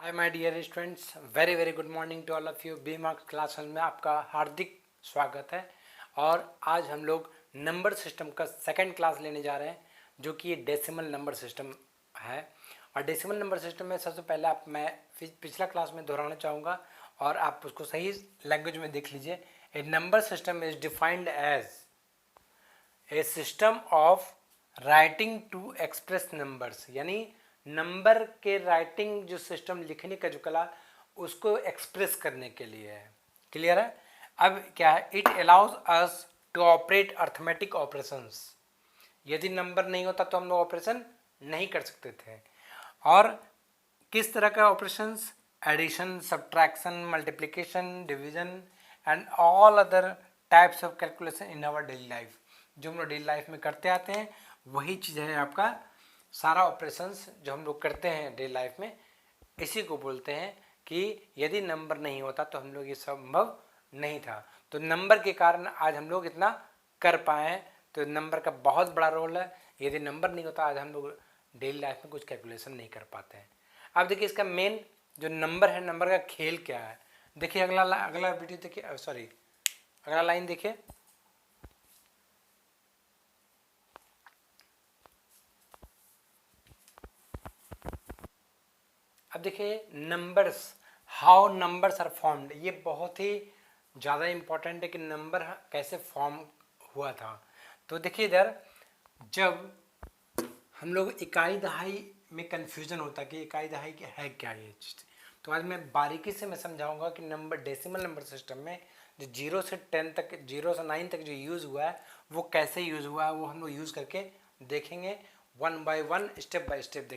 Hi my dear students, very very good morning to all of you. B marks classes में आपका हार्दिक स्वागत है। और आज हम लोग नंबर सिस्टम का सेकंड क्लास लेने जा रहे हैं, जो कि डेसिमल नंबर सिस्टम है। और डेसिमल नंबर सिस्टम में सबसे पहले मैं पिछला क्लास में दोहराना चाहूँगा और आप उसको सही लैंग्वेज में देख लीजिए। A number system is defined as a system of writing to express numbers, यानी नंबर के राइटिंग जो सिस्टम, लिखने का जो कला, उसको एक्सप्रेस करने के लिए है। क्लियर है? अब क्या है, it allows us to operate arithmetic operations. यदि नंबर नहीं होता तो हम लोग ऑपरेशन नहीं कर सकते थे। और किस तरह का operations? Addition, subtraction, multiplication, division and all other types of calculation in our daily life. जो हम लोग डेली लाइफ में करते आते हैं वही चीज़ है आपका सारा ऑपरेशंस जो हम लोग करते हैं डेली लाइफ में। इसी को बोलते हैं कि यदि नंबर नहीं होता तो हम लोग ये संभव नहीं था। तो नंबर के कारण आज हम लोग इतना कर पाए। तो नंबर का बहुत बड़ा रोल है। यदि नंबर नहीं होता आज हम लोग डेली लाइफ में कुछ कैलकुलेशन नहीं कर पाते हैं। अब देखिए इसका मेन जो नंबर है, नंबर का खेल क्या है। देखिए अगला वीडियो देखिए, सॉरी अगला लाइन देखिए। अब देखिए numbers, how numbers are formed. ये बहुत ही ज़्यादा इम्पोर्टेंट है कि नंबर कैसे फॉर्म हुआ था। तो देखिए इधर जब हम लोग इकाई दहाई में कंफ्यूजन होता है कि इकाई दहाई है क्या ये चीज़, तो आज मैं बारीकी से समझाऊंगा कि नंबर डेसिमल नंबर सिस्टम में जो 0 से 10 तक, 0 से 9 तक जो यूज़ हुआ है वो कैसे यूज़ हुआ है, वो हम लोग यूज़ करके देखेंगे one by one, step by step.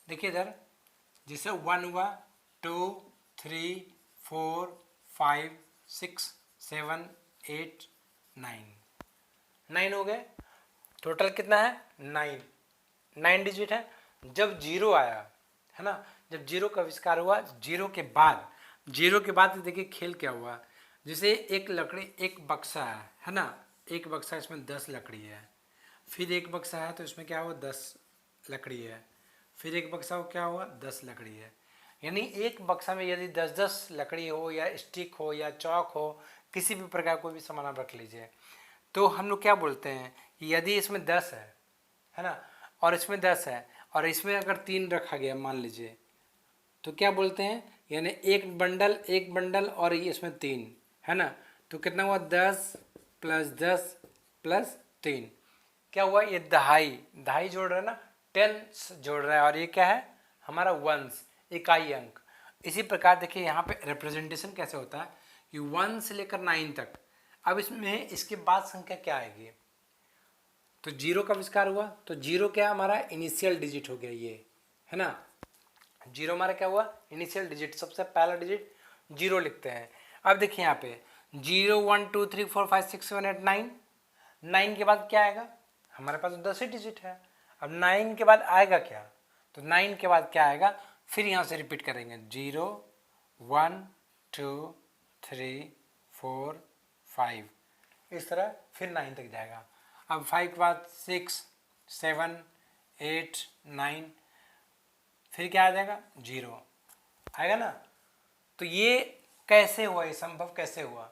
देखिए इधर जैसे 1 हुआ, 2, 3, 4, 5, 6, 7, 8, 9 हो गए। टोटल कितना है? 9 डिजिट है। जब जीरो आया है ना, जब जीरो का आविष्कार हुआ, जीरो के बाद देखिए खेल क्या हुआ। जैसे एक लकड़ी, एक बक्सा है ना, एक बक्सा, इसमें 10 लकड़ी है। फिर एक बक्सा है तो इसमें क्या हुआ, 10 लकड़ी है। फिर एक बक्सा हो, क्या हुआ, 10 लकड़ी है। यानी एक बक्सा में यदि 10-10 लकड़ी हो या स्टिक हो या चौक हो, किसी भी प्रकार कोई भी सामान आप रख लीजिए, तो हम लोग क्या बोलते हैं कि यदि इसमें 10 है ना, और इसमें 10 है, और इसमें अगर 3 रखा गया मान लीजिए, तो क्या बोलते हैं, यानी एक बंडल और ये इसमें 3 है ना, तो कितना हुआ, 10 + 10 + 3, क्या हुआ, ये दहाई जोड़ रहा है ना, 10 जोड़ रहा है, और ये क्या है हमारा वंस, इकाई अंक। इसी प्रकार देखिए यहाँ पे रिप्रेजेंटेशन कैसे होता है कि 1 से लेकर 9 तक। अब इसमें इसके बाद संख्या क्या आएगी, तो 0 का आविष्कार हुआ, तो 0 क्या हमारा इनिशियल डिजिट हो गया, ये है ना। 0 हमारा क्या हुआ, इनिशियल डिजिट, सबसे पहला डिजिट 0 लिखते हैं। अब देखिए यहाँ पे 0, 1, 2, 3, 4, 5, 6, 7, 8, 9। 9 के बाद क्या आएगा, हमारे पास 10 ही डिजिट है। अब 9 के बाद आएगा क्या, तो 9 के बाद क्या आएगा, फिर यहाँ से रिपीट करेंगे 0, 1, 2, 3, 4, 5, इस तरह फिर 9 तक जाएगा। अब 5 के बाद 6, 7, 8, 9, फिर क्या आ जाएगा, 0 आएगा ना। तो ये कैसे हुआ, ये संभव कैसे हुआ,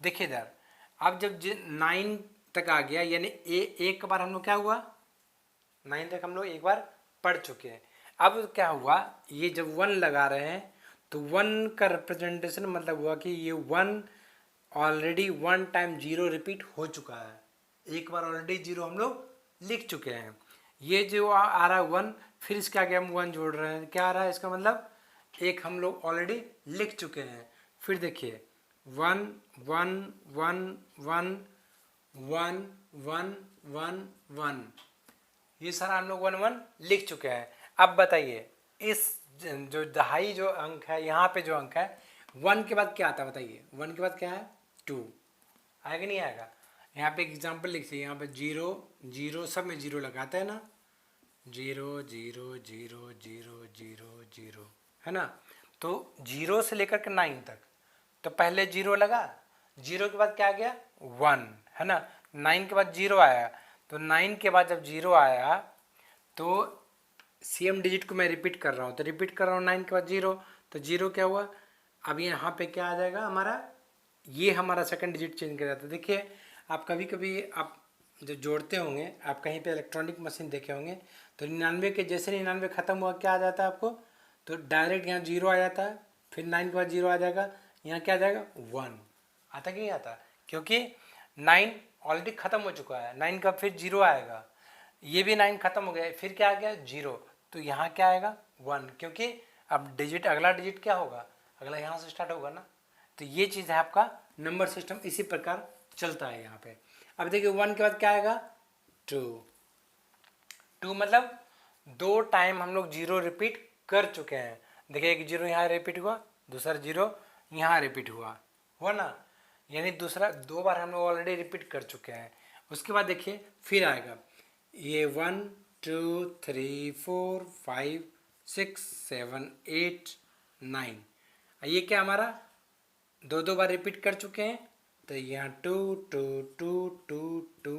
देखिए इधर। अब जब 9 तक आ गया, यानी एक बार हम लोग क्या हुआ, 9 तक हम लोग एक बार पढ़ चुके हैं। अब क्या हुआ, ये जब 1 लगा रहे हैं तो 1 का रिप्रेजेंटेशन मतलब हुआ कि ये 1 ऑलरेडी 1 टाइम 0 रिपीट हो चुका है, एक बार ऑलरेडी 0 हम लोग लिख चुके हैं। ये जो आ रहा है 1, फिर इसके आगे हम 1 जोड़ रहे हैं, क्या आ रहा है, इसका मतलब एक हम लोग ऑलरेडी लिख चुके हैं। फिर देखिए 1, 1, 1, 1, 1, 1, 1, 1, ये सारा हम लोग 1, 1 लिख चुके हैं। अब बताइए इस जो दहाई जो अंक है, यहाँ पे जो अंक है 1 के बाद क्या आता है, बताइए 1 के बाद क्या है, 2 आएगा नहीं आएगा। यहाँ पे एग्जाम्पल लिखिए, यहाँ पे 0, 0, सब में 0 लगाते हैं ना, 0, 0, 0, 0, 0, 0 है ना। तो 0 से लेकर के 9 तक, तो पहले 0 लगा, 0 के बाद क्या आ गया, 1 है ना। 9 के बाद 0 आया, तो 9 के बाद जब 0 आया तो सेम डिजिट को मैं रिपीट कर रहा हूँ, तो रिपीट कर रहा हूँ 9 के बाद 0, तो 0 क्या हुआ, अब यहाँ पे क्या आ जाएगा हमारा, ये हमारा सेकंड डिजिट चेंज कर जाता है। देखिए आप कभी कभी आप जो जोड़ते होंगे, आप कहीं पे इलेक्ट्रॉनिक मशीन देखे होंगे, तो 99 के जैसे 99 ख़त्म हुआ क्या आ जाता है आपको, तो डायरेक्ट यहाँ 0 आ जाता है, फिर 9 के बाद 0 आ जाएगा, यहाँ क्या आ जाएगा 1 आता कि नहीं आता, क्योंकि 9 ऑलरेडी ख़त्म हो चुका है, 9 का फिर 0 आएगा, ये भी 9 ख़त्म हो गया, फिर क्या आ गया 0, तो यहाँ क्या आएगा 1, क्योंकि अब डिजिट अगला डिजिट क्या होगा, अगला यहाँ से स्टार्ट होगा ना। तो ये चीज़ है आपका नंबर सिस्टम, इसी प्रकार चलता है यहाँ पे। अब देखिए 1 के बाद क्या आएगा 2, 2 मतलब 2 टाइम हम लोग 0 रिपीट कर चुके हैं। देखिए एक 0 यहाँ रिपीट हुआ, दूसरा 0 यहाँ रिपीट हुआ ना, यानी दूसरा 2 बार हम लोग ऑलरेडी रिपीट कर चुके हैं। उसके बाद देखिए फिर आएगा ये 1 2 3 4 5 6 7 8 9, ये क्या हमारा 2 बार रिपीट कर चुके हैं, तो यहाँ 2 2 2 2 2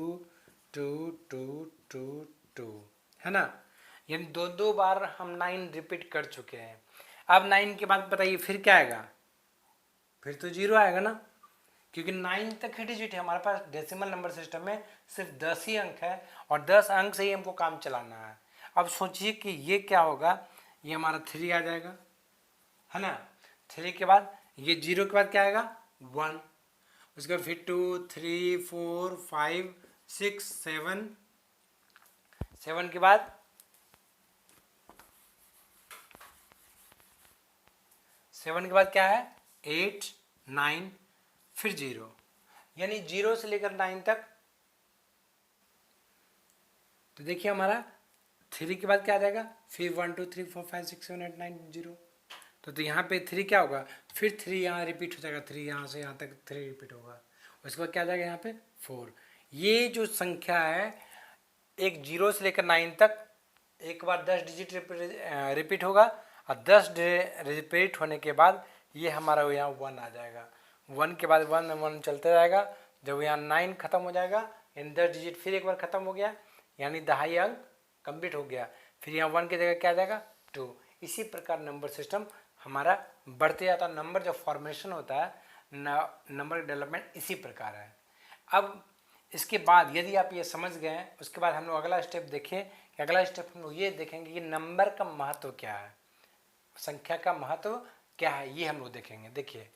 2 2 2 2 है ना, यानी 2 बार हम 9 रिपीट कर चुके हैं। अब 9 के बाद बताइए फिर क्या आएगा, फिर तो 0 आएगा ना, क्योंकि 9 तक ही डिजिट है हमारे पास। डेसिमल नंबर सिस्टम में सिर्फ 10 ही अंक है और 10 अंक से ही हमको काम चलाना है। अब सोचिए कि ये क्या होगा, ये हमारा 3 आ जाएगा, है ना, 3 के बाद ये 0 के बाद क्या आएगा 1, उसके बाद फिर 2 3 4 5 6 7, 7 के बाद 7 के बाद क्या है 8 9 फिर 0, यानी 0 से लेकर 9 तक। तो देखिए हमारा 3 के बाद क्या आ जाएगा, फिर 1 2 3 4 5 6 7 8 9 0, तो यहाँ पे 3 क्या होगा, फिर 3 यहाँ रिपीट हो जाएगा, 3 यहाँ से यहाँ तक 3 रिपीट होगा, उसके बाद क्या आ जाएगा यहाँ पे 4। ये जो संख्या है एक 0 से लेकर 9 तक एक बार 10 डिजिट रिपीट होगा, और 10 रिपीट होने के बाद ये हमारा यहाँ 1 आ जाएगा, 1 के बाद 1 1 चलते जाएगा, जब यहाँ 9 खत्म हो जाएगा यानी 10 डिजिट फिर एक बार खत्म हो गया, यानी 2.5 अंक कंप्लीट हो गया, फिर यहाँ 1 की जगह क्या आ जाएगा 2। इसी प्रकार नंबर सिस्टम हमारा बढ़ते जाता, नंबर जो फॉर्मेशन होता है, नंबर डेवलपमेंट इसी प्रकार है। अब इसके बाद यदि आप ये समझ गए हैं, उसके बाद हम लोग अगला स्टेप देखें कि अगला स्टेप हम लोग ये देखेंगे कि नंबर का महत्व क्या है, संख्या का महत्व क्या है, ये हम लोग देखेंगे। देखिए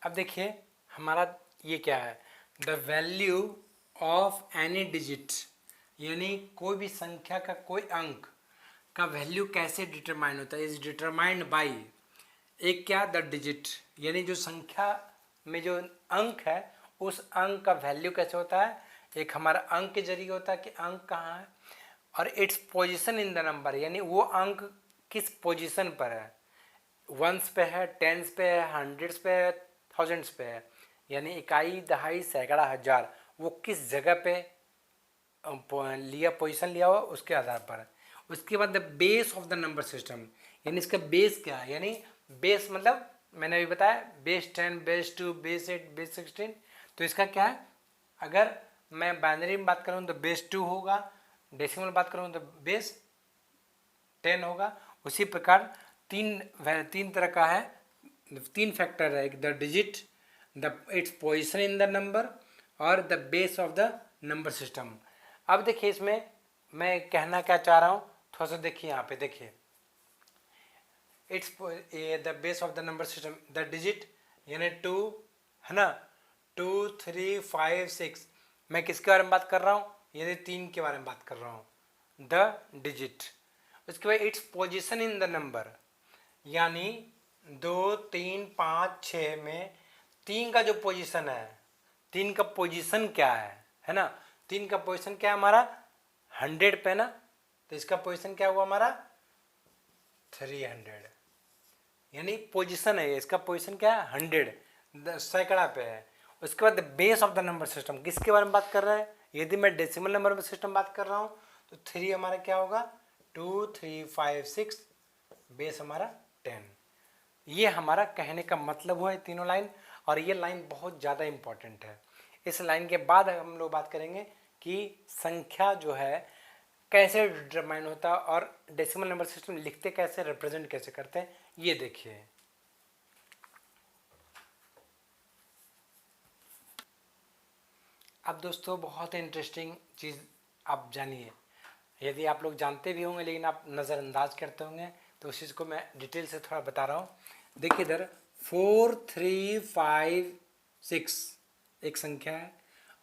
अब देखिए हमारा ये क्या है, the value of any digit, यानी कोई भी संख्या का कोई अंक का वैल्यू कैसे डिटरमाइन होता है, इज डिटरमाइंड बाई एक क्या द डिजिट, यानी जो संख्या में जो अंक है उस अंक का वैल्यू कैसे होता है, एक हमारा अंक के जरिए होता है कि अंक कहाँ है, और its position in the number, यानी वो अंक किस पोजीशन पर है, वंस पे है, टेंस पे है, हंड्रेड्स पे है, थाउजेंड्स पे है, यानी इकाई दहाई सैकड़ा हजार वो किस जगह पे लिया पोजीशन लिया हुआ उसके आधार पर। उसके बाद the base of the number system, यानी इसका बेस क्या है, यानी बेस मतलब मैंने अभी बताया बेस 10 बेस 2 बेस 8 बेस 16, तो इसका क्या है, अगर मैं बाइनरी में बात करूँ तो बेस 2 होगा, डेसिमल बात करूँ तो बेस 10 होगा। उसी प्रकार तीन तरह का है, 3 फैक्टर है, the digit, the its position in the number और the base of the number system. अब देखिए इसमें मैं कहना क्या चाह रहा हूँ, थोड़ा सा देखिए यहाँ पे देखिए, it's the base of the number system, the digit यानी 2 है ना, 2 3 5 6, मैं किसके बारे में बात कर रहा हूँ, यानी 3 के बारे में बात कर रहा हूँ, द डिजिट। उसके बाद its position in the number, यानी 2 3 5 6 में 3 का जो पोजीशन है, 3 का पोजीशन क्या है ना, 3 का पोजीशन क्या है हमारा 100 पे ना, तो इसका पोजीशन क्या हुआ हमारा 300, यानी पोजीशन है, इसका पोजीशन क्या है 100 सैकड़ा पे है। उसके बाद base of the number system किसके बारे में बात कर रहा है, यदि मैं डेसिमल नंबर सिस्टम बात कर रहा हूँ तो 3 हमारा क्या होगा 2 3 5 6, बेस हमारा 10। ये हमारा कहने का मतलब हुआ है तीनों लाइन, और ये लाइन बहुत ज़्यादा इम्पॉर्टेंट है। इस लाइन के बाद हम लोग बात करेंगे कि संख्या जो है कैसे डिटरमाइन होता है और डेसिमल नंबर सिस्टम लिखते कैसे, रिप्रेजेंट कैसे करते हैं, ये देखिए। अब दोस्तों बहुत इंटरेस्टिंग चीज़ आप जानिए, यदि आप लोग जानते भी होंगे लेकिन आप नज़रअंदाज करते होंगे, तो उस चीज़ को मैं डिटेल से थोड़ा बता रहा हूँ। देखिए इधर 4 3 5 6 एक संख्या है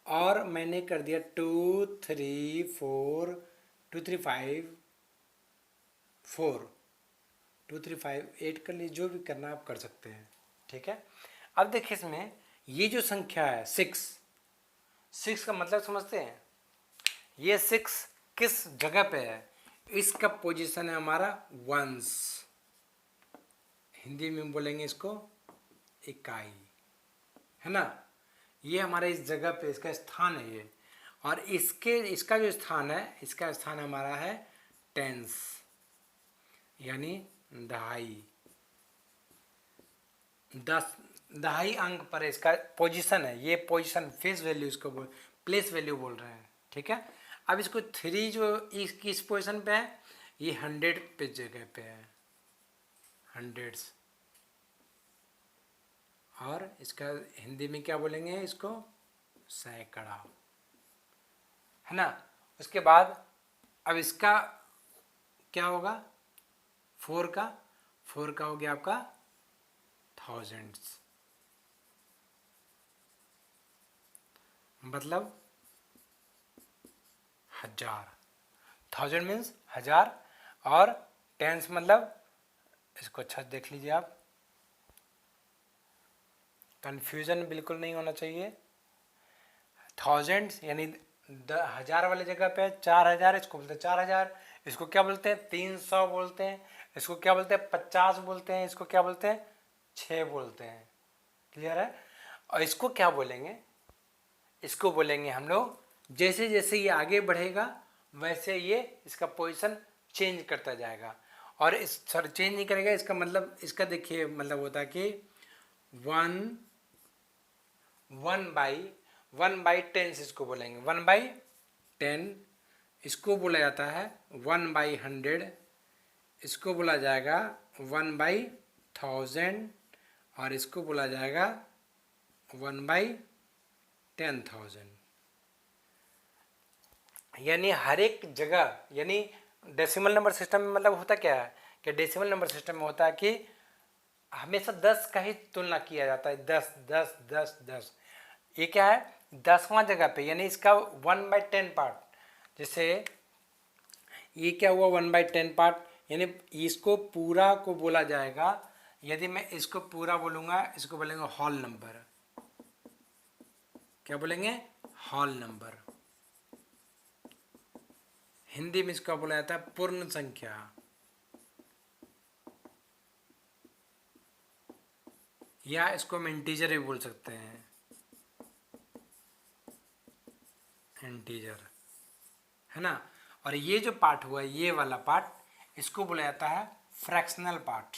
और मैंने कर दिया 2 3 4 2 3 5 4 2 3 5 8 कर लीजिए, जो भी करना आप कर सकते हैं, ठीक है। अब देखिए इसमें ये जो संख्या है 6 का मतलब समझते हैं, ये 6 किस जगह पे है, इसका पोजीशन है हमारा वंस, हिंदी में बोलेंगे इसको इकाई, है ना। ये हमारे इस जगह पे इसका स्थान है ये, और इसका जो स्थान है, इसका स्थान हमारा है टेंस, यानी दहाई, 10 अंक पर इसका पोजीशन है, ये पोजीशन फेस वैल्यू इसको प्लेस वैल्यू बोल रहे हैं, ठीक है। अब इसको 3 जो किस पोजीशन पे है, ये 100 पे जगह पे है, हंड्रेड्स, और इसका हिंदी में क्या बोलेंगे, इसको सैकड़ा, है ना। उसके बाद अब इसका क्या होगा, 4 का हो गया आपका थाउजेंड्स, मतलब 1000, 1000 मीन्स 1000, और टेंस मतलब, इसको अच्छा देख लीजिए आप, कंफ्यूजन बिल्कुल नहीं होना चाहिए। थाउजेंड्स यानी 1000 वाली जगह पे 4000, इसको बोलते हैं 4000, इसको क्या बोलते हैं 300 बोलते हैं, इसको क्या बोलते हैं 50 बोलते हैं, इसको क्या बोलते हैं 6 बोलते हैं, क्लियर है। और इसको क्या बोलेंगे, इसको बोलेंगे हम लोग, जैसे जैसे ये आगे बढ़ेगा वैसे ये इसका पोजीशन चेंज करता जाएगा, और इस चेंज नहीं करेगा, इसका मतलब, इसका देखिए मतलब होता है कि 1/10 इसको बोलेंगे, 1/10, इसको बोला जाता है 1/100, इसको बोला जाएगा 1/1000, और इसको बोला जाएगा 1/10,000। यानी हर एक जगह, यानी डेसिमल नंबर सिस्टम में मतलब होता क्या है कि डेसिमल नंबर सिस्टम में होता है कि हमेशा 10 का ही तुलना किया जाता है, 10 10 10 10, ये क्या है 10वां जगह पे, यानी इसका 1/10 पार्ट, जैसे ये क्या हुआ 1/10 पार्ट, यानी इसको पूरा को बोला जाएगा, यदि मैं इसको पूरा बोलूँगा, इसको बोलेंगे होल नंबर, क्या बोलेंगे होल नंबर, हिंदी में इसका बोला जाता है पूर्ण संख्या, या इसको हम इंटीजर भी बोल सकते हैं, इंटीजर, है ना। और ये जो पार्ट हुआ, ये वाला पार्ट, इसको बोला जाता है फ्रैक्शनल पार्ट,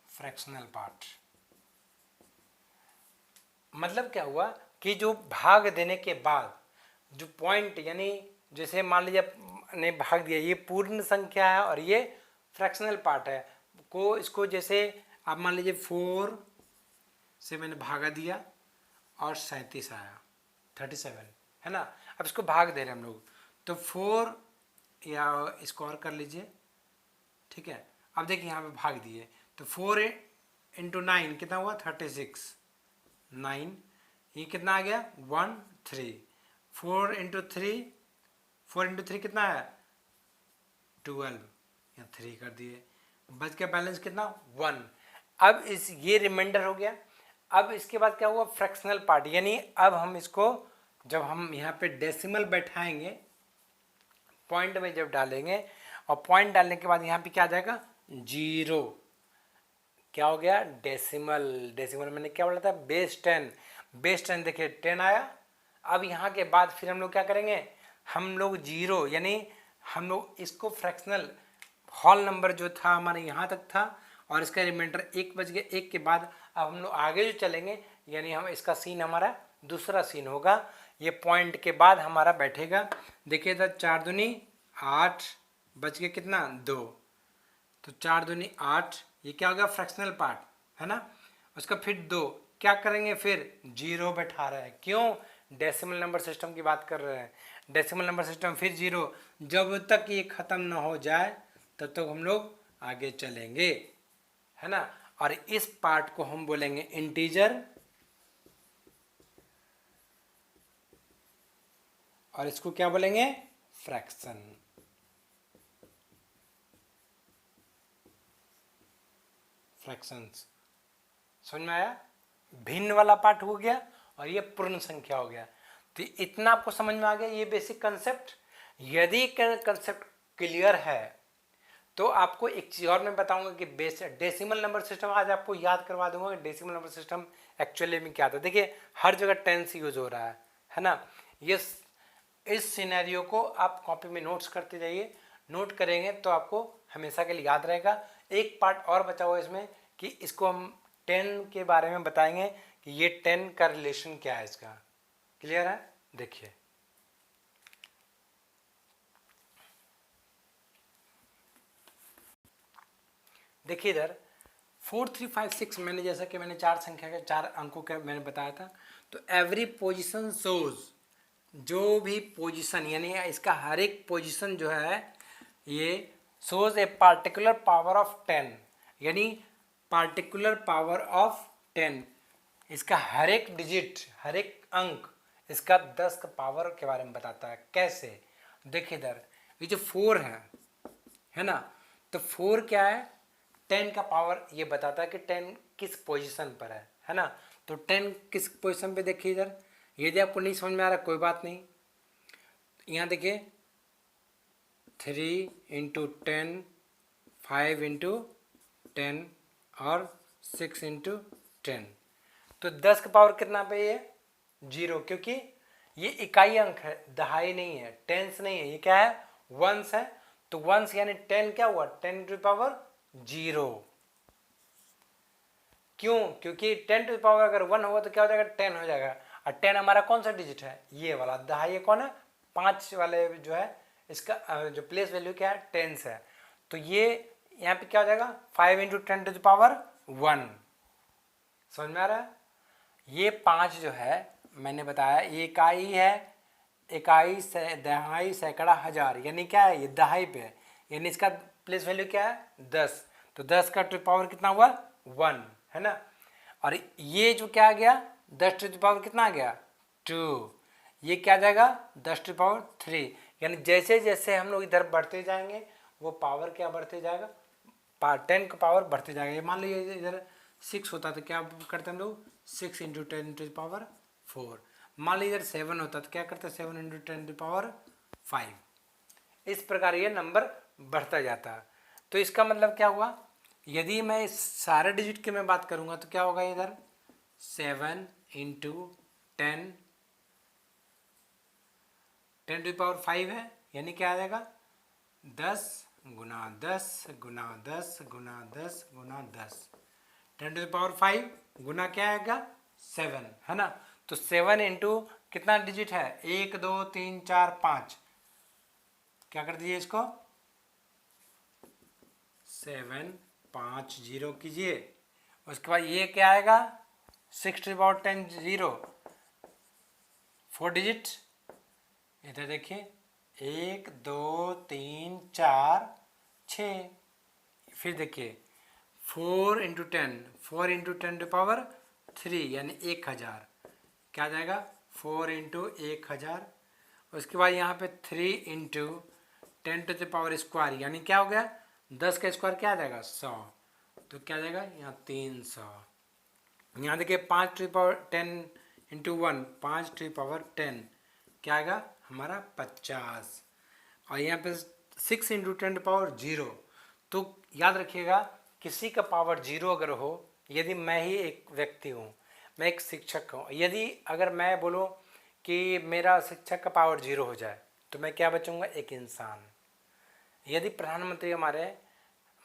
फ्रैक्शनल पार्ट, मतलब क्या हुआ कि जो भाग देने के बाद जो पॉइंट, यानी जैसे मान लीजिए ने भाग दिया, ये पूर्ण संख्या है और ये फ्रैक्शनल पार्ट है, को इसको जैसे आप मान लीजिए 4 से मैंने भागा दिया और 37 आया, 37, है ना। अब इसको भाग दे रहे हैं हम लोग, तो 4, या इसको और कर लीजिए, ठीक है। अब देखिए यहाँ पे भाग दिए, तो 4 × 9 कितना हुआ 36, 9, ये कितना आ गया 1 3, 4 × 3 कितना है 12, या 3 कर दिए, बच गया बैलेंस कितना 1। अब ये रिमाइंडर हो गया। अब इसके बाद क्या हुआ फ्रैक्शनल पार्ट, यानी अब हम इसको जब हम यहाँ पे डेसिमल बैठाएंगे, पॉइंट में जब डालेंगे, और पॉइंट डालने के बाद यहाँ पे क्या आ जाएगा 0, क्या हो गया डेसिमल मैंने क्या बोला था बेस 10, देखिए 10 आया। अब यहाँ के बाद फिर हम लोग क्या करेंगे, हम लोग 0, यानी हम लोग इसको फ्रैक्शनल होल नंबर जो था हमारे यहाँ तक था, और इसका रिमाइंडर 1 बज गया, 1 के बाद अब हम लोग आगे जो चलेंगे यानी हम इसका सीन हमारा दूसरा सीन होगा। ये पॉइंट के बाद हमारा बैठेगा। देखिए इधर 4 दूनी 8, बच के कितना 2, तो 4 दूनी 8, ये क्या होगा फ्रैक्शनल पार्ट है ना। उसका फिर 2 क्या करेंगे, फिर 0 बैठा रहा है, क्यों, डेसिमल नंबर सिस्टम की बात कर रहे हैं। डेसिमल नंबर सिस्टम फिर 0, जब तक ये ख़त्म ना हो जाए तब तक हम लोग आगे चलेंगे, है ना। और इस पार्ट को हम बोलेंगे इंटीजर, और इसको क्या बोलेंगे, फ्रैक्शन। फ्रैक्शंस समझ में आया। भिन्न वाला पार्ट हो गया और ये पूर्ण संख्या हो गया। तो इतना आपको समझ में आ गया ये बेसिक कंसेप्ट। यदि कंसेप्ट क्लियर है तो आपको एक चीज़ और मैं बताऊंगा कि डेसिमल नंबर सिस्टम आज आपको याद करवा दूंगा कि डेसिमल नंबर सिस्टम एक्चुअली में क्या था। देखिए हर जगह टेंस यूज हो रहा है ना। ये इस सिनेरियो को आप कॉपी में नोट्स करते जाइए, नोट करेंगे तो आपको हमेशा के लिए याद रहेगा। एक पार्ट और बचा हुआ इसमें कि इसको हम 10 के बारे में बताएंगे कि ये 10 का रिलेशन क्या है इसका। क्लियर है, देखिए देखिए इधर 4 3 5 6 मैंने जैसा कि मैंने 4 संख्या के 4 अंकों के मैंने बताया था। तो एवरी पोजीशन शोज, जो भी पोजीशन यानी इसका हर एक पोजीशन जो है ये shows a particular power of 10, यानी पार्टिकुलर पावर ऑफ 10। इसका हर एक डिजिट, हर एक अंक इसका 10 का पावर के बारे में बताता है। कैसे, देखिए इधर ये जो 4 है ना, तो 4 क्या है, 10 का पावर ये बताता है कि 10 किस पोजीशन पर है ना। तो 10 किस पोजीशन पे, देखिए इधर, यदि आपको नहीं समझ में आ रहा कोई बात नहीं, यहाँ देखिए 3 इंटू 10, 5 इंटू 10 और 6 इंटू 10। तो 10 का पावर कितना पे ये 0, क्योंकि ये इकाई अंक है, दहाई नहीं है, टेंस नहीं है, ये क्या है वंस है। तो वंस यानी 10 क्या हुआ, 10 टू पावर 0। क्यों, क्योंकि 10 टू पावर अगर 1 होगा तो क्या हो जाएगा 10 हो जाएगा। और 10 हमारा कौन सा डिजिट है, ये वाला दहाई कौन है, 5 वाले जो है इसका जो प्लेस वैल्यू क्या है 10 है। तो ये यहाँ पे क्या हो जाएगा 5 इंटू 10 टू पावर 1। समझ में आ रहा है। ये 5 जो है मैंने बताया ये इकाई है, इकाई से दहाई सैकड़ा हजार, यानी क्या है ये दहाई पे है, यानी इसका प्लेस वैल्यू क्या है 10। तो 10 का टू पावर कितना हुआ 1, है ना। और ये जो क्या आ गया 10 टू पावर कितना आ गया 2, ये क्या आ जाएगा 10 टू पावर 3। यानी जैसे जैसे हम लोग इधर बढ़ते जाएंगे वो पावर क्या बढ़ते जाएगा, 10 का पावर बढ़ते जाएगा। ये मान लीजिए इधर 6 होता तो क्या करते हम लोग 6 इंटू 10 टू पावर 4। मान लीजिए इधर 7 होता तो क्या करते 7 इंटू 10 टू पावर 5। इस प्रकार ये नंबर बढ़ता जाता है। तो इसका मतलब क्या हुआ, यदि मैं इस सारे डिजिट की मैं बात करूंगा तो क्या होगा इधर 7 इंटू 10 टू पावर 5 है, यानी क्या आ जाएगा 10 गुना 10 गुना 10 गुना 10 गुना 10, 10 टू पावर 5 गुना क्या आएगा 7, है ना। तो 7 इंटू कितना डिजिट है 1 2 3 4 5, क्या कर दीजिए इसको 7 5 0 कीजिए। उसके बाद ये क्या आएगा 6 टू पावर 10 0, 4 डिजिट, इधर देखिए 1 2 3 4 6, फिर देखिए 4 इंटू 10, 4 इंटू 10 टू पावर 3 यानी 1000, क्या आ जाएगा 4 इंटू 1000। उसके बाद यहाँ पे 3 into 10 to the power square, यानी क्या हो गया 10 का स्क्वायर क्या आ जाएगा 100, तो क्या आ जाएगा यहाँ 300। यहाँ देखिए 5 to power 10 into 1, 5 to power 10 क्या आएगा हमारा 50। और यहाँ पे 6 इंटू 10 टू पावर 0। तो याद रखिएगा किसी का पावर 0 अगर हो, यदि मैं ही एक व्यक्ति हूँ, मैं एक शिक्षक हूँ, यदि अगर मैं बोलूँ कि मेरा शिक्षक का पावर 0 हो जाए तो मैं क्या बचूँगा एक इंसान। यदि प्रधानमंत्री हमारे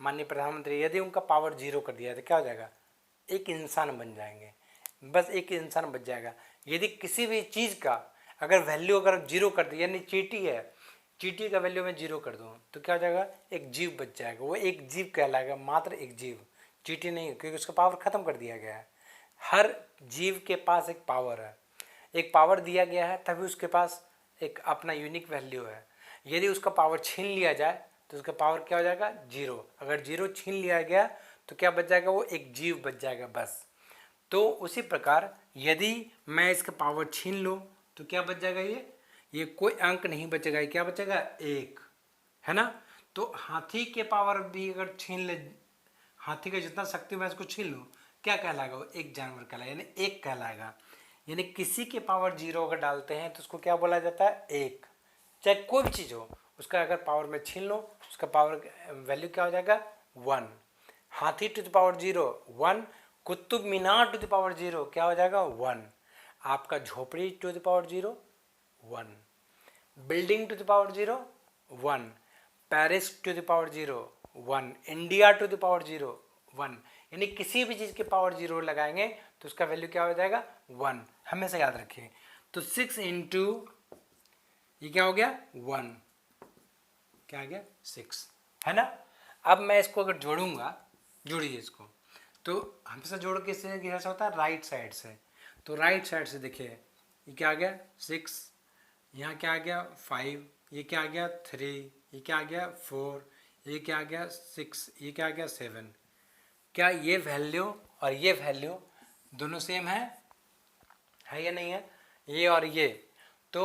माननीय प्रधानमंत्री यदि उनका पावर 0 कर दिया तो क्या हो जाएगा एक इंसान बन जाएंगे। बस एक इंसान बच जाएगा। यदि किसी भी चीज़ का अगर वैल्यू अगर जीरो कर दे, यानी चींटी है, चींटी का वैल्यू मैं जीरो कर दूँ तो क्या हो जाएगा, एक जीव बच जाएगा, वो एक जीव कहलाएगा, मात्र एक जीव, चींटी नहीं, क्योंकि उसका पावर खत्म कर दिया गया है। हर जीव के पास एक पावर है, एक पावर दिया गया है, तभी उसके पास एक अपना यूनिक वैल्यू है। यदि उसका पावर छीन लिया जाए तो उसका पावर क्या हो जाएगा, जीरो। अगर जीरो छीन लिया गया तो क्या बच जाएगा, वो एक जीव बच जाएगा बस। तो उसी प्रकार यदि मैं इसका पावर छीन लूँ तो क्या बच जाएगा, ये कोई अंक नहीं बचेगा, ये क्या बचेगा, एक, है ना। तो हाथी के पावर भी अगर छीन ले, हाथी का जितना शक्ति मैं इसको छीन लूँ, क्या कहलाएगा, वो एक जानवर कहलाएगा, यानी एक कहलाएगा। यानी किसी के पावर जीरो अगर डालते हैं तो उसको क्या बोला जाता है, एक। चाहे कोई भी चीज़ हो, उसका अगर पावर में छीन लो, उसका पावर वैल्यू क्या हो जाएगा, वन। हाथी to the power zero one, Qutub Minar to the power zero क्या हो जाएगा, वन। आपका झोपड़ी to the power zero one, building to the power zero one, Paris to the power zero one, India to the power zero one. यानी किसी भी चीज़ के power zero लगाएंगे तो उसका वैल्यू क्या हो जाएगा, वन, हमेशा याद रखिए। तो 6 इंटू ये क्या हो गया, वन, क्या आ गया, 6, है ना। अब मैं इसको अगर जोड़ूंगा, जोड़िए इसको, तो हमेशा जोड़ के इससे कैसा होता है, राइट साइड से। तो राइट साइड से देखिए, ये क्या आ गया 6, यहाँ क्या आ गया 5, ये क्या आ गया 3, ये क्या आ गया 4, ये क्या आ गया 6, ये क्या आ गया 7। क्या ये वैल्यू और ये वैल्यू दोनों सेम है या नहीं है, ये और ये। तो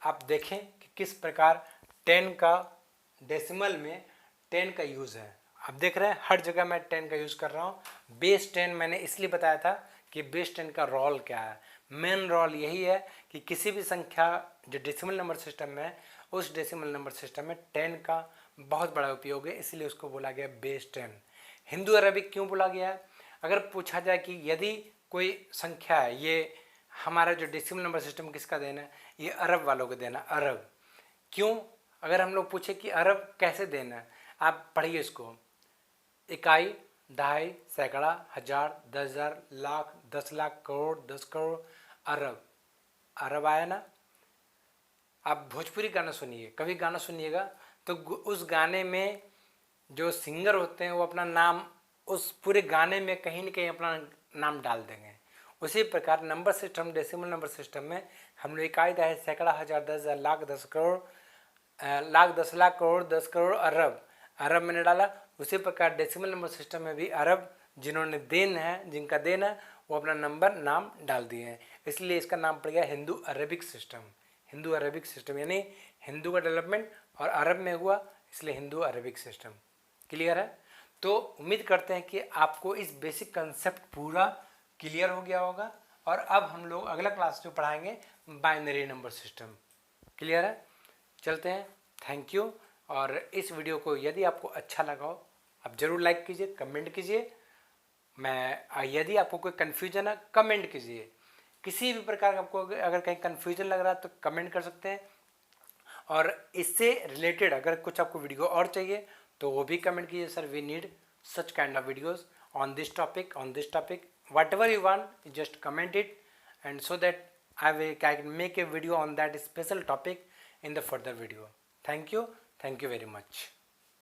आप देखें कि किस प्रकार 10 का डेसिमल में 10 का यूज़ है। आप देख रहे हैं हर जगह मैं 10 का यूज़ कर रहा हूँ। बेस 10 मैंने इसलिए बताया था कि बेस 10 का रोल क्या है। मेन रोल यही है कि किसी भी संख्या जो डेसिमल नंबर सिस्टम में है, उस डेसिमल नंबर सिस्टम में 10 का बहुत बड़ा उपयोग है, इसलिए उसको बोला गया बेस 10। हिंदू अरबिक क्यों बोला गया है, अगर पूछा जाए कि यदि कोई संख्या है, ये हमारा जो डेसिमल नंबर सिस्टम किसका देना है, ये अरब वालों को देना, अरब। क्यों, अगर हम लोग पूछे कि अरब कैसे देना है, आप पढ़िए इसको, इकाई, दहाई, सैकड़ा, हजार, 10,000, लाख, 10 लाख, करोड़, 10 करोड़, अरब। अरब आया ना। आप भोजपुरी गाना सुनिए, कभी गाना सुनिएगा तो उस गाने में जो सिंगर होते हैं वो अपना नाम उस पूरे गाने में कहीं न कहीं अपना नाम डाल देंगे। उसी प्रकार number system, decimal number system में हम लोग इकाई, दहाई, सैकड़ा, हजार, 10,000, लाख, 10 करोड़, लाख, 10 लाख, करोड़, 10 करोड़, अरब, अरब मैंने डाला। उसी प्रकार डेसिमल नंबर सिस्टम में भी अरब जिन्होंने देन है, जिनका देन है, वो अपना नंबर नाम डाल दिए हैं, इसलिए इसका नाम पड़ गया Hindu Arabic system. Hindu Arabic system यानी हिंदू का डेवलपमेंट और अरब में हुआ, इसलिए हिंदू अरबिक सिस्टम। क्लियर है। तो उम्मीद करते हैं कि आपको इस बेसिक कंसेप्ट पूरा क्लियर हो गया होगा। और अब हम लोग अगला क्लास जो पढ़ाएंगे बाइनरी नंबर सिस्टम। क्लियर है, चलते हैं। Thank you. और इस वीडियो को यदि आपको अच्छा लगा हो, आप ज़रूर लाइक कीजिए, कमेंट कीजिए। यदि आपको कोई कन्फ्यूजन है, कमेंट कीजिए। किसी भी प्रकार का आपको अगर कहीं कन्फ्यूजन लग रहा है तो कमेंट कर सकते हैं। और इससे रिलेटेड अगर कुछ आपको वीडियो और चाहिए तो वो भी कमेंट कीजिए, sir we need such kind of videos on this topic, whatever you want, just comment it, and so that I can make a video on that special topic in the further video. Thank you very much.